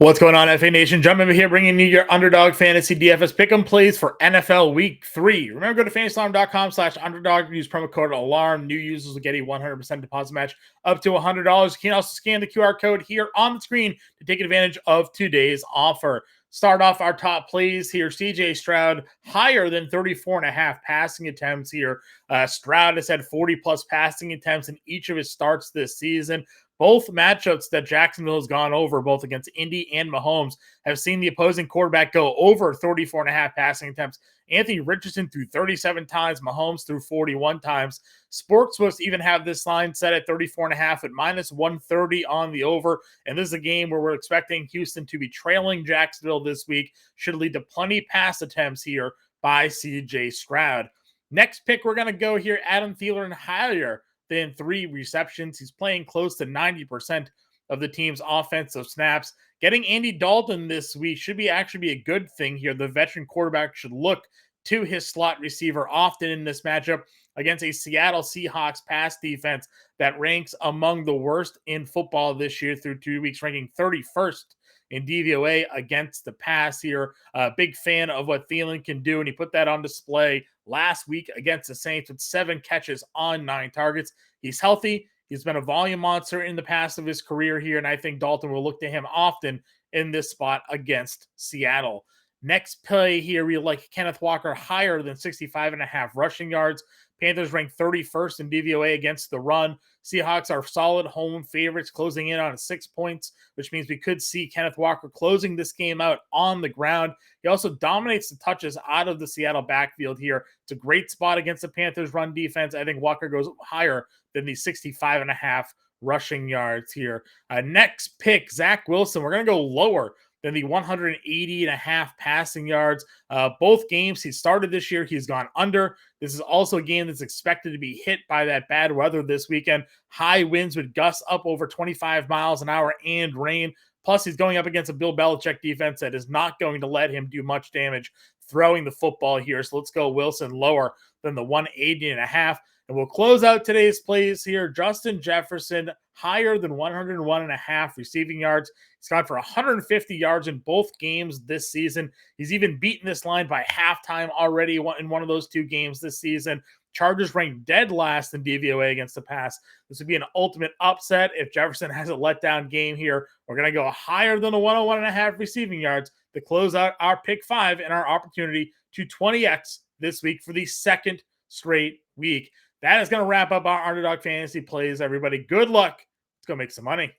What's going on, FA Nation? Jon Impemba here, bringing you your Underdog Fantasy DFS Pick'em plays for NFL Week 3. Remember, go to fantasyalarm.com/underdog. Use promo code ALARM. New users will get a 100% deposit match up to $100. You can also scan the QR code here on the screen to take advantage of today's offer. Start off our top plays here. CJ Stroud, higher than 34.5 passing attempts here. Stroud has had 40-plus passing attempts in each of his starts this season. Both matchups that Jacksonville has gone over, both against Indy and Mahomes, have seen the opposing quarterback go over 34.5 passing attempts. Anthony Richardson threw 37 times, Mahomes threw 41 times. Sportsbooks even have this line set at 34.5 at minus 130 on the over. And this is a game where we're expecting Houston to be trailing Jacksonville this week. Should lead to plenty pass attempts here by CJ Stroud. Next pick, we're going to go here, Adam Thielen higher than 3 receptions. He's playing close to 90% of the team's offensive snaps. Getting Andy Dalton this week should actually be a good thing here. The veteran quarterback should look to his slot receiver often in this matchup against a Seattle Seahawks pass defense that ranks among the worst in football this year through 2 weeks, ranking 31st in DVOA against the pass here. Big fan of what Thielen can do, and he put that on display last week against the Saints with 7 catches on 9 targets. He's healthy. He's been a volume monster in the past of his career here, and I think Dalton will look to him often in this spot against Seattle. Next play here, we like Kenneth Walker higher than 65.5 rushing yards. Panthers ranked 31st in DVOA against the run. Seahawks are solid home favorites, closing in on 6 points, which means we could see Kenneth Walker closing this game out on the ground. He also dominates the touches out of the Seattle backfield here. It's a great spot against the Panthers run defense. I think Walker goes higher than the 65.5 rushing yards here. Next pick, Zach Wilson. We're going to go lower than the 180.5 passing yards. Both games he started this year, he's gone under. This is also a game that's expected to be hit by that bad weather this weekend. High winds with gusts up over 25 miles an hour and rain. Plus, he's going up against a Bill Belichick defense that is not going to let him do much damage throwing the football here. So let's go Wilson lower than the 180.5. And we'll close out today's plays here. Justin Jefferson, higher than 101.5 receiving yards. He's gone for 150 yards in both games this season. He's even beaten this line by halftime already in one of those 2 games this season. Chargers ranked dead last in DVOA against the pass. This would be an ultimate upset if Jefferson has a letdown game here. We're going to go higher than the 101.5 receiving yards to close out our pick 5 and our opportunity to 20x this week for the second straight week. That is going to wrap up our Underdog Fantasy plays, everybody. Good luck. Let's go make some money.